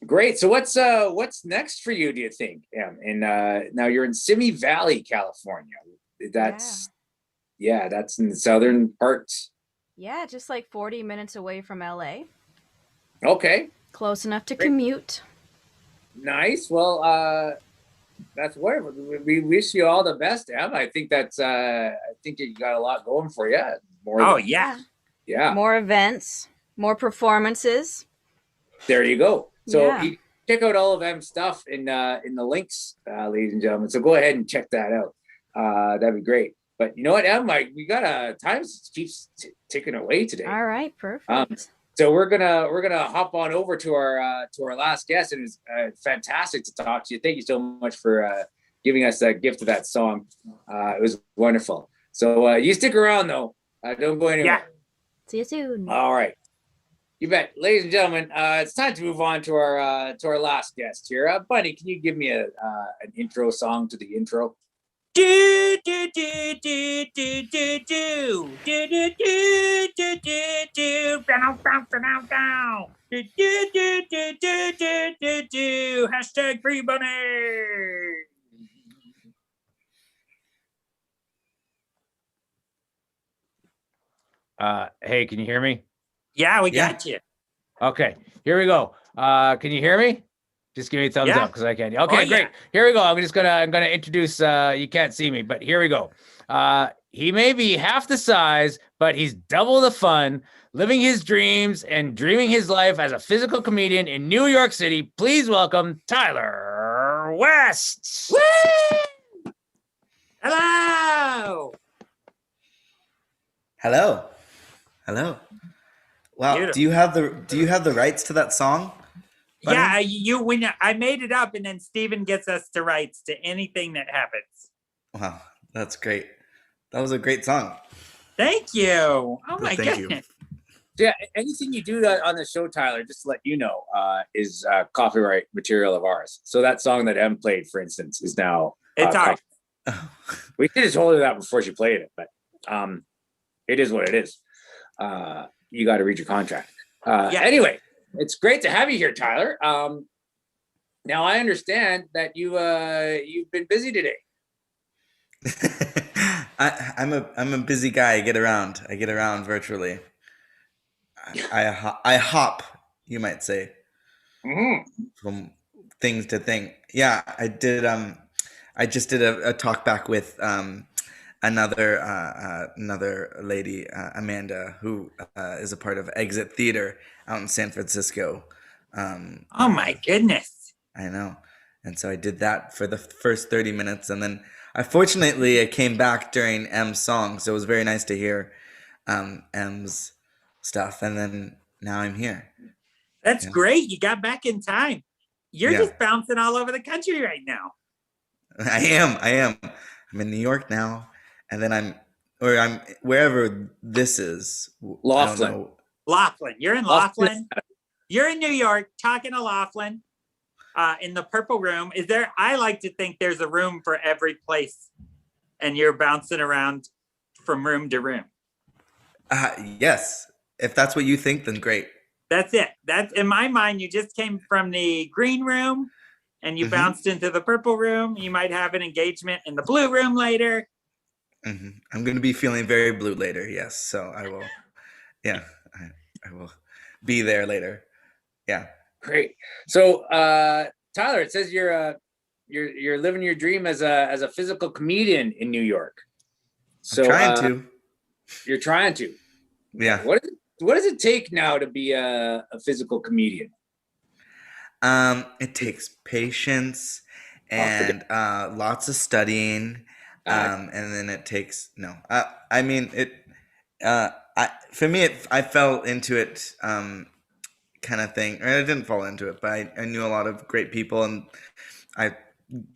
Great. So what's next for you, do you think? And now you're in Simi Valley, California. That's that's in the southern parts. Yeah, just like 40 minutes away from LA. Okay. Close enough to Great. commute. Nice. Well, that's wonderful. We wish you all the best, Em. I think I think you got a lot going for you. Yeah. Yeah. More events, more performances. There you go. So Yeah. you check out all of Em's stuff in the links, ladies and gentlemen. So go ahead and check that out. That'd be great. But you know what, Em? We got time keeps ticking away today. All right, perfect. So we're gonna hop on over to our last guest. It was fantastic to talk to you. Thank you so much for giving us that gift of that song. It was wonderful. So you stick around though. Don't go anywhere. Yeah. See you soon. All right. You bet. Ladies and gentlemen, it's time to move on to our last guest here. Bunny, can you give me an intro song to the intro? Do do do do do do do do do do do do do bow bow bow bow do do do do do do do do hashtag free bunny. Hey, can you hear me? Yeah, we got you. Okay, here we go. Can you hear me? Just give me a thumbs Yeah. up because I can. Okay, Oh, great. yeah. Here we go. I'm gonna introduce. You can't see me, but here we go. He may be half the size, but he's double the fun, living his dreams and dreaming his life as a physical comedian in New York City. Please welcome Tyler West. Woo! Hello. Hello. Wow. Beautiful. Do you have the rights to that song? Bunny? Yeah, when I made it up, and then Steven gets us the rights to anything that happens. Wow, that's great. That was a great song. Thank you. Oh my Thank you. goodness. Yeah, anything you do on the show, Tyler, just to let you know, is copyright material of ours. So that song that Em played, for instance, is now It's ours. We could have told her that before she played it, but it is what it is. You got to read your contract. Anyway, it's great to have you here, Tyler. Now I understand that you've been busy today. I'm a busy guy. I get around virtually. I hop, you might say. Mhm. from things to think. Yeah, I did. I just did a talk back with another lady, Amanda, who is a part of Exit Theater out in San Francisco. Oh my goodness. I know. And so I did that for the first 30 minutes. And then I came back during M's song. So it was very nice to hear M's stuff. And then now I'm here. That's Yeah. great. You got back in time. You're Yeah. just bouncing all over the country right now. I am. I'm in New York now. And then I'm wherever this is. I don't Laughlin. know. Laughlin. You're in Laughlin. You're in New York talking to Laughlin in the Purple Room. Is there, I like to think there's a room for every place and you're bouncing around from room to room. Yes. If that's what you think, then great. That's it. That's in my mind. You just came from the green room and you Mhm. bounced into the purple room. You might have an engagement in the blue room later. I'm going to be feeling very blue later. Yes. So I will. Yeah. I will be there later. Yeah. Great. So, Tyler, it says you're living your dream as a physical comedian in New York. So I'm trying to. You're trying to. Yeah. What does it take now to be a physical comedian? It takes patience and lots of studying. And then it takes I mean it. For me, I fell into it. Kind of thing. Or I didn't fall into it, but I knew a lot of great people, and I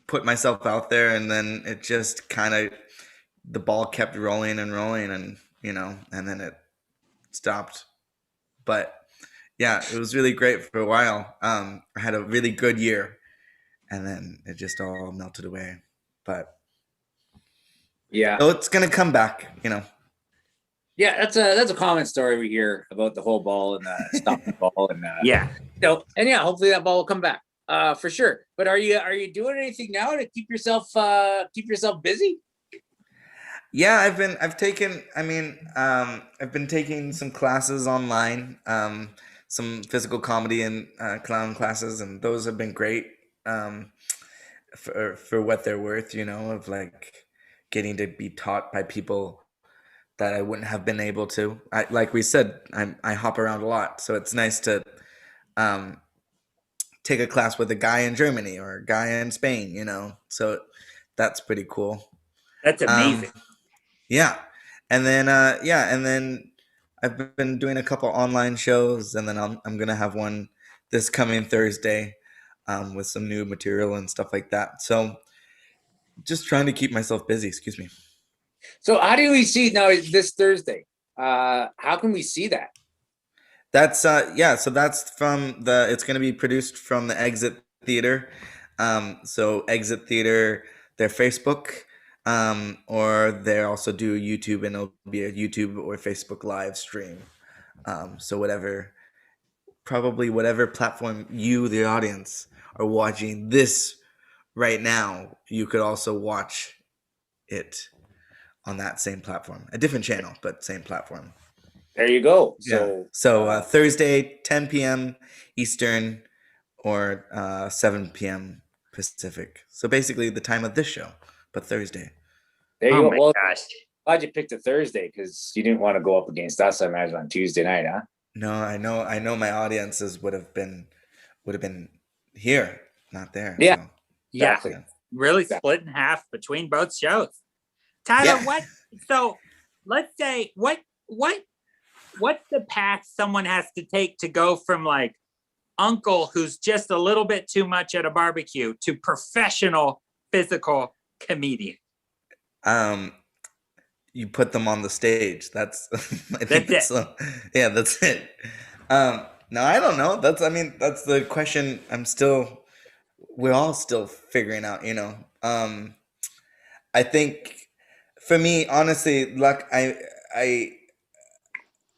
put myself out there, and then it just kind of the ball kept rolling and rolling, and and then it stopped. But yeah, it was really great for a while. I had a really good year, and then it just all melted away. But Yeah. so it's gonna come back, Yeah, that's a common story we hear about the whole ball and the stopping ball and Yeah. hopefully that ball will come back for sure. But are you doing anything now to keep yourself busy? Yeah, I've taken I've been taking some classes online, some physical comedy and clown classes, and those have been great for what they're worth, of like getting to be taught by people that I wouldn't have been able to. Like we said, I hop around a lot, so it's nice to um, take a class with a guy in Germany or a guy in Spain, So that's pretty cool. That's amazing. Yeah. And then I've been doing a couple online shows, and then I'm gonna have one this coming Thursday, with some new material and stuff like that. So just trying to keep myself busy. Excuse me. So how do we see now this Thursday? How can we see that? That's yeah. So that's from it's gonna be produced from the Exit Theater. So Exit Theater, their Facebook. Or they also do YouTube, and it'll be a YouTube or Facebook live stream. So probably whatever platform you, the audience, are watching this right now, you could also watch it on that same platform, a different channel, but same platform. There you go. So Thursday, 10 p.m. Eastern, or 7 p.m. Pacific. So basically the time of this show, but Thursday. There you Oh go. my Well, gosh. glad you picked a Thursday because you didn't want to go up against us, I imagine, on Tuesday night, huh? No, I know my audiences would have been here, not there. Yeah. So, Yeah. Exactly. Really split in half between both shows. Tyler, Yeah. so let's say what's the path someone has to take to go from like uncle who's just a little bit too much at a barbecue to professional physical comedian? You put them on the stage. That's I think That's it. Yeah, that's it. No, I don't know. That's the question. We're all still figuring out. I think for me, honestly,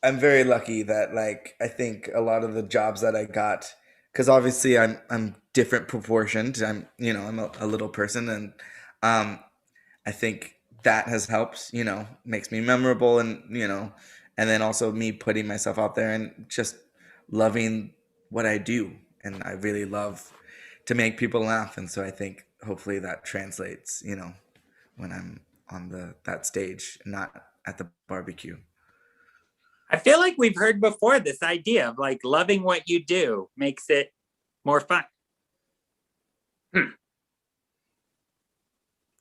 I'm very lucky that like I think a lot of the jobs that I got, because obviously I'm different proportioned. I'm a little person, and I think that has helped, makes me memorable, and and then also me putting myself out there and just loving what I do and I really love to make people laugh, and so I think hopefully that translates, when I'm on that stage, not at the barbecue. I feel like we've heard before this idea of like loving what you do makes it more fun.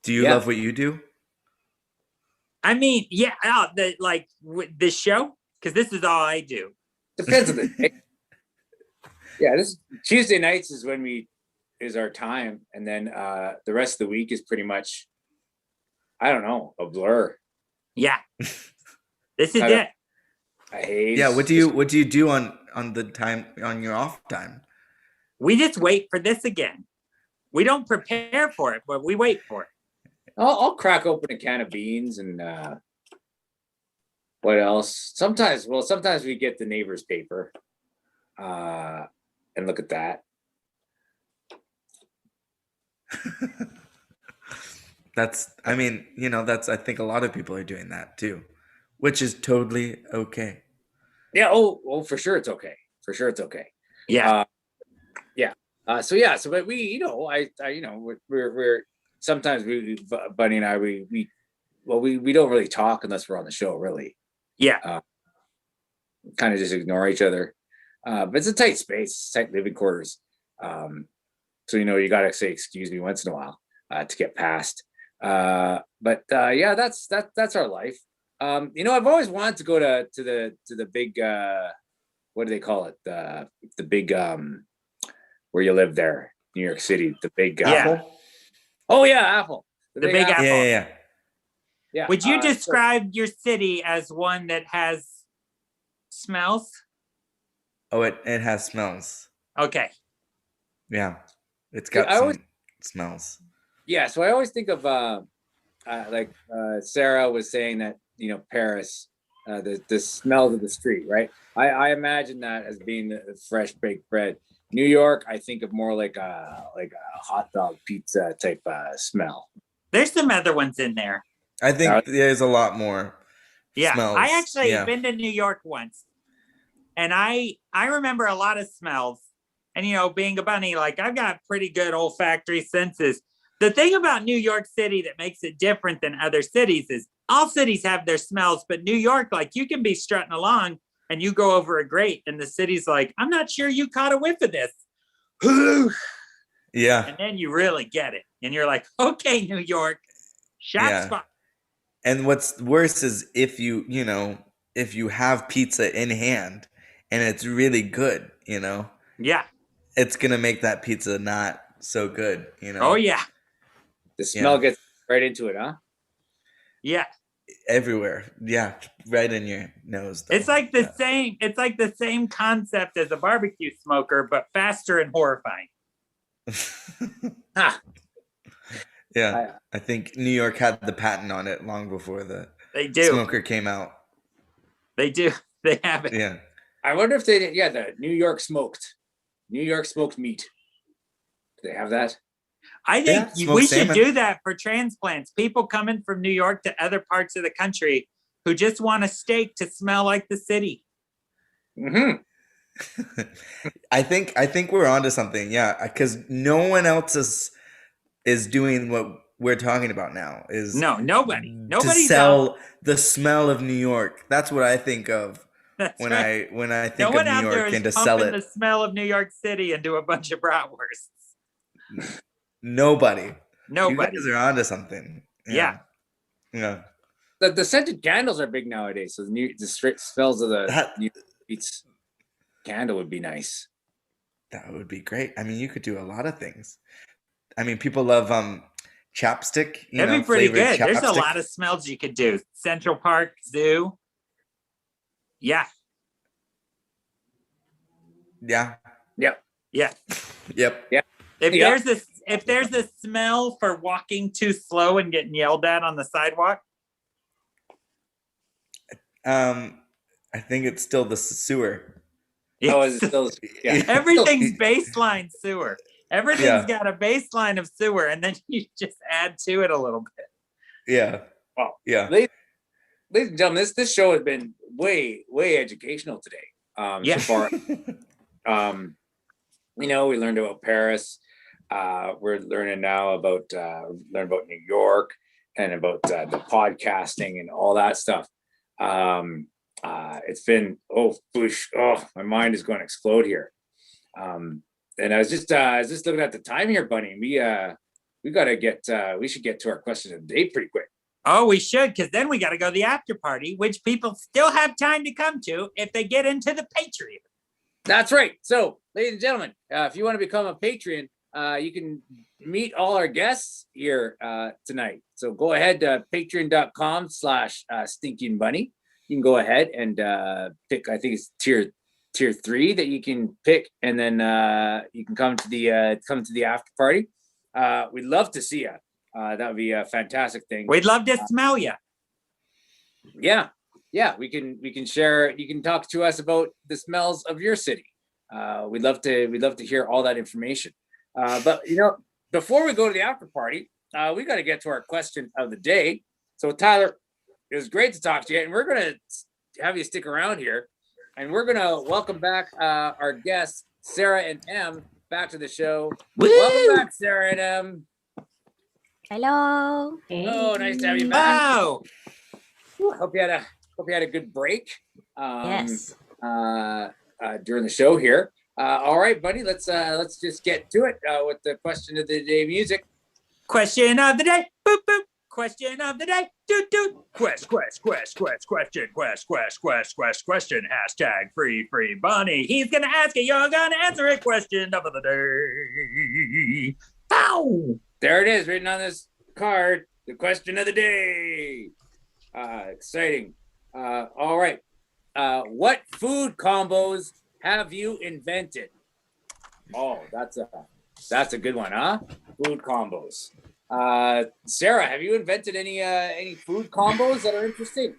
Do you love what you do? I mean, yeah, the show, because this is all I do. Depends on the day. Yeah, this Tuesday nights is our time, and then the rest of the week is pretty much, I don't know, a blur. Yeah, this is it. I hate. Yeah, what do you do on the time, on your off time? We just wait for this again. We don't prepare for it, but we wait for it. I'll crack open a can of beans and what else? Sometimes we get the neighbor's paper and look at that. I think a lot of people are doing that too, which is totally okay. Yeah. Oh, for sure it's okay. For sure it's okay. Yeah. But we, we're sometimes Bunny and I, we don't really talk unless we're on the show, really. Yeah. Kind of just ignore each other. But it's a tight space, tight living quarters. So, you got to say, excuse me once in a while to get past. That's our life. I've always wanted to go to the big, what do they call it? The big, where you live there, New York City, the big Apple. Oh yeah, Apple. The big Apple. Yeah. Would you describe your city as one that has smells? Oh, it has smells. Okay. Yeah, it's got some smells. Yeah, so I always think of Sarah was saying that Paris, the smells of the street, right? I imagine that as being the fresh baked bread. New York, I think of more like a hot dog pizza type smell. There's some other ones in there. I think there's a lot more. Yeah, smells. I actually been to New York once, and I remember a lot of smells. And being a bunny, like I've got pretty good olfactory senses. The thing about New York City that makes it different than other cities is all cities have their smells, but New York, like you can be strutting along and you go over a grate and the city's like, I'm not sure you caught a whiff of this. Yeah. And then you really get it. And you're like, okay, New York, shot spot. And what's worse is if you have pizza in hand and it's really good, Yeah. It's going to make that pizza not so good, Oh, yeah. The smell gets right into it, huh? Yeah. Everywhere. Yeah. Right in your nose. Though. It's like the same concept as a barbecue smoker, but faster and horrifying. Yeah. I think New York had the patent on it long before the smoker came out. They do. They have it. Yeah. I wonder if the New York smoked meat. Do they have that? I think we should do that for transplants. People coming from New York to other parts of the country who just want a steak to smell like the city. Mm-hmm. I think we're onto something. Yeah, because no one else is doing what we're talking about now. Nobody to sell the smell of New York. That's what I think of when I think of New York and to sell it. The smell of New York City into a bunch of bratwursts. Nobody. You guys are onto something. Yeah. The scented candles are big nowadays. So the straight smells of the New Beats candle would be nice. That would be great. I mean, you could do a lot of things. I mean, people love chapstick. That'd be pretty good. Chapstick. There's a lot of smells you could do. Central Park Zoo. Yeah. Yep. Yeah. Yep. Yeah. If there's a smell for walking too slow and getting yelled at on the sidewalk. I think it's still the sewer. Oh, is it still? Yeah. Everything's baseline sewer. Everything's got a baseline of sewer, and then you just add to it a little bit. Yeah. Well, yeah. Ladies and gentlemen, this show has been way educational today. So far. we learned about Paris. We're learning now about New York and about the podcasting and all that stuff. It's been my mind is going to explode here. And I was just looking at the time here, Bunny. We should get to our question of the day pretty quick. Oh, we should, because then we got to go to the after party, which people still have time to come to if they get into the Patreon. That's right. So, ladies and gentlemen, if you want to become a patron, you can meet all our guests here tonight. So go ahead to patreon.com/Stinky and Bunny. You can go ahead and pick, I think it's tier 3 that you can pick, and then you can come to the after party. We'd love to see you. That would be a fantastic thing. We'd love to smell you. Yeah, we can share. You can talk to us about the smells of your city. We'd love to hear all that information. But before we go to the after party, we got to get to our question of the day. So Tyler, it was great to talk to you, and we're gonna have you stick around here, and we're gonna welcome back our guests, Sarah and Em, back to the show. Woo! Welcome back, Sarah and Em. Hello. Oh, nice to have you back. Wow. Hope you had a good break. Yes. During the show here. All right, buddy. Let's just get to it with the question of the day music. Question of the day. Boop, boop. Question of the day. Doot, doot. Question. Hashtag free Bunny. He's going to ask it. You're going to answer it. Question of the day. Pow! There it is, written on this card. The question of the day. Exciting. All right. What food combos have you invented? Oh, that's a good one, huh? Food combos. Sarah, have you invented any food combos that are interesting?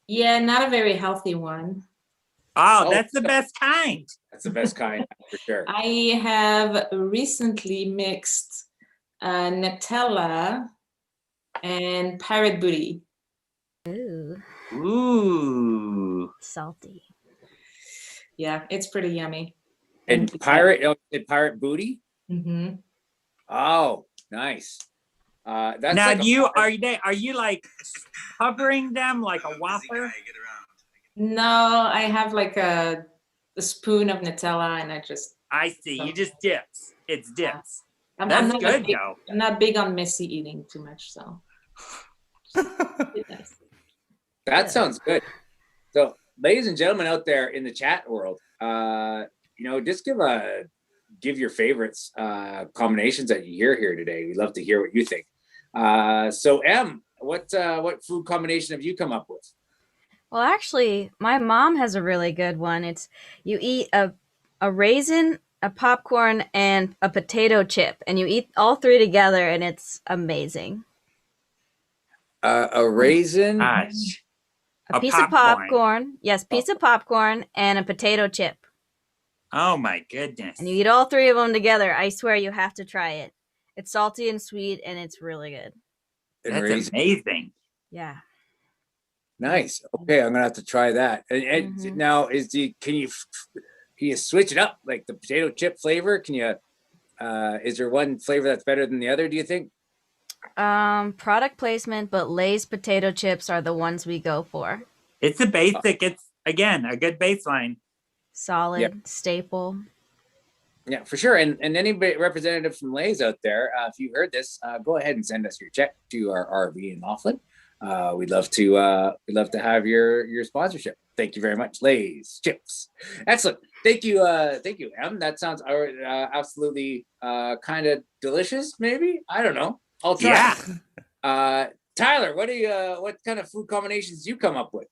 Yeah, not a very healthy one. Oh, that's the best kind. That's the best kind for sure. I have recently mixed Nutella and Pirate Booty. Ooh, Ooh. salty. Yeah, it's pretty yummy. And pirate booty? Mm-hmm. Oh, nice. That's Now, like are you like covering them like a waffler? No, I have like a spoon of Nutella, and I see. You just dips. It's dips. I'm That's not good, big, though. I'm not big on messy eating too much, so. Nice. That sounds good. So, ladies and gentlemen out there in the chat world, just give your favorites combinations that you hear here today. We'd love to hear what you think. So, Em, what food combination have you come up with? Well, actually, my mom has a really good one. It's you eat a raisin, a popcorn, and a potato chip, and you eat all three together, and it's amazing. A raisin. Gosh. A piece of popcorn. Yes, piece of popcorn and a potato chip. Oh my goodness. And you eat all three of them together. I swear you have to try it. It's salty and sweet, and it's really good. and That's raisin. amazing. Yeah. Nice. Okay, I'm gonna have to try that. And Mhm. now, can you switch it up, like the potato chip flavor? Can you? Is there one flavor that's better than the other? Do you think? Product placement, but Lay's potato chips are the ones we go for. It's a basic. It's, again, a good baseline. Solid, staple. Yeah, for sure. And any representative from Lay's out there, if you heard this, go ahead and send us your check to our RV in Laughlin. We'd love to have your sponsorship. Thank you very much, Lay's chips. Excellent. Thank you, Em. That sounds absolutely kind of delicious. Maybe, I don't know. I'll try. Yeah. Tyler, what kind of food combinations do you come up with?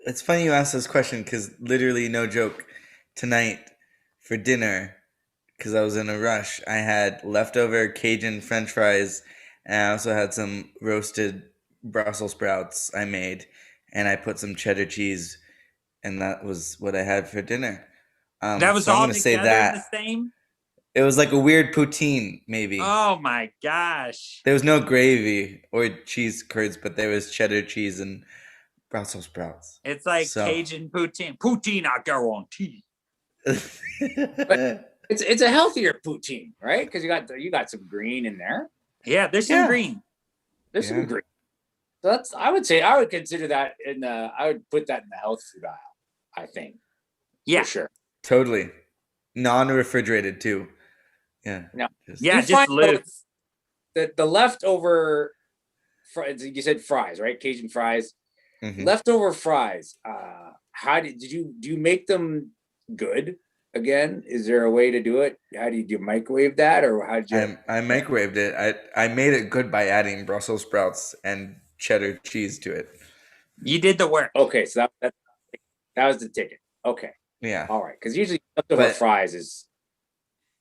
It's funny you asked this question because literally, no joke, tonight for dinner, because I was in a rush, I had leftover Cajun French fries, and I also had some roasted Brussels sprouts I made, and I put some cheddar cheese, and that was what I had for dinner. That was so I'm all gonna say together that the same? it was like a weird poutine, maybe. Oh my gosh. There was no gravy or cheese curds, but there was cheddar cheese and Brussels sprouts. It's like So- Cajun poutine. Poutine, I guarantee. It's a healthier poutine, right? Because you got some green in there. Yeah, there's some Yeah. green. There's Yeah. some green. So that's I would consider that I would put that in the health food aisle. I think. Yeah. For sure. Totally. Non-refrigerated too. Yeah. No. Yeah, You just find loose. the leftover fries, you said fries, right? Cajun fries. Mhm. Leftover fries. How do you make them good again? Is there a way to do it? How do you microwave that, or how did you? I microwaved it. I made it good by adding Brussels sprouts and cheddar cheese to it. You did the work. Okay, so that was the ticket. Okay, Yeah. all right. Because usually leftover But- fries is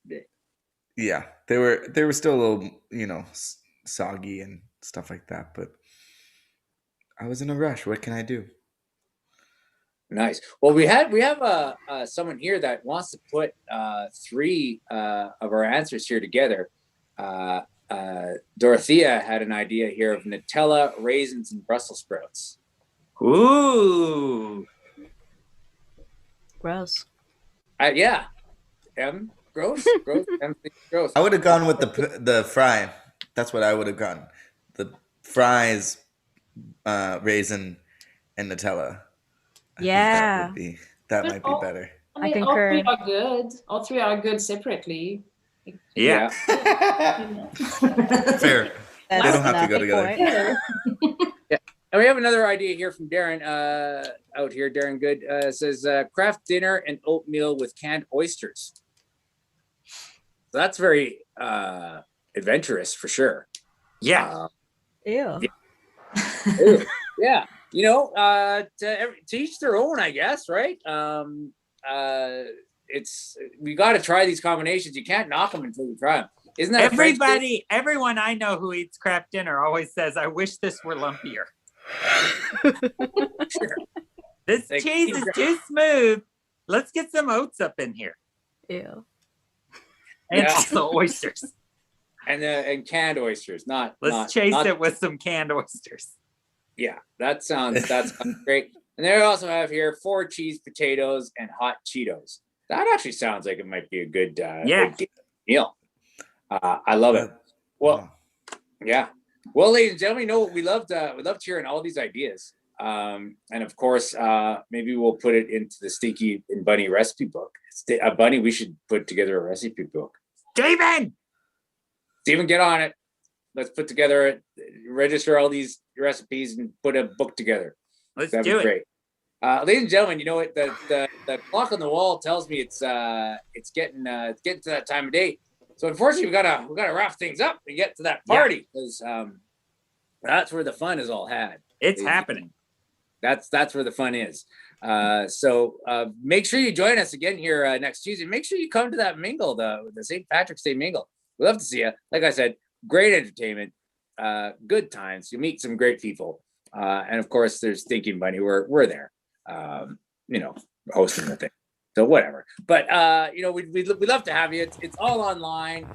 big. Yeah. They were still a little, soggy and stuff like that, but I was in a rush. What can I do? Nice. Well, we have someone here that wants to put three of our answers here together. Dorothea had an idea here of Nutella, raisins, and Brussels sprouts. Ooh. Gross. Yeah. Gross. Gross. I would have gone with the fry. That's what I would have gone. The fries, raisin, and Nutella. I think Yeah. that might be better. I mean, I all three concur. are good. All three are good separately. Yeah. Fair. That's They don't have to go another together. point. And we have another idea here from Darren out here. Darren Good says craft dinner and oatmeal with canned oysters. So that's very adventurous for sure. Yeah. Ew. Ew. Yeah. To each their own, I guess, right? We got to try these combinations. You can't knock them until you try them. Isn't that Everyone I know who eats craft dinner always says, "I wish this were lumpier." Sure. This Like, cheese is too smooth. Let's get some oats up in here, Ew. and Yeah. also oysters. And canned oysters, Let's chase it with some canned oysters. Yeah, that sounds great. And they also have here 4 cheese potatoes and hot Cheetos. That actually sounds like it might be a good meal. I love it. Well, yeah. Well, ladies and gentlemen, we loved hearing all these ideas. And of course, maybe we'll put it into the Stinky and Bunny recipe book. Bunny, we should put together a recipe book. Steven, get on it. Let's put together, register all these recipes and put a book together. That'd be great. Ladies and gentlemen, you know what? The clock on the wall tells me it's getting to that time of day. So unfortunately, we gotta wrap things up and get to that party because that's where the fun is all had. It's happening. That's where the fun is. So make sure you join us again here next Tuesday. Make sure you come to that mingle, the St. Patrick's Day mingle. We'd love to see you. Like I said, great entertainment, good times. You meet some great people, and of course, there's Stinky and Bunny. We're there, hosting the thing. So whatever. But we'd love to have you. It's all online,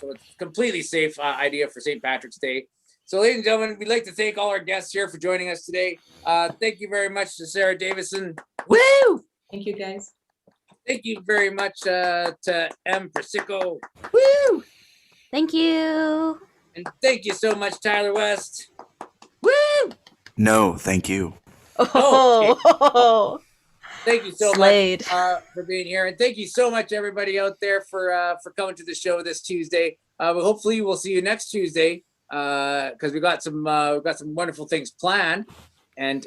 so it's a completely safe idea for St. Patrick's Day. So, ladies and gentlemen, we'd like to thank all our guests here for joining us today. Thank you very much to Sarah Davison. Woo! Thank you, guys. Thank you very much to M. Persico. Woo! Thank you. And thank you so much, Tyler West. Woo! No, thank you. Oh. Thank you so Slade. much for being here, and thank you so much, everybody out there, for coming to the show this Tuesday. But hopefully, we'll see you next Tuesday because we got some wonderful things planned, and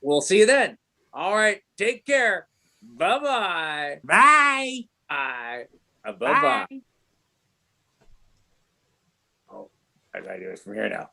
we'll see you then. All right, take care. Bye-bye. Bye. Bye. Bye-bye. Bye. Oh, I gotta do this from here now.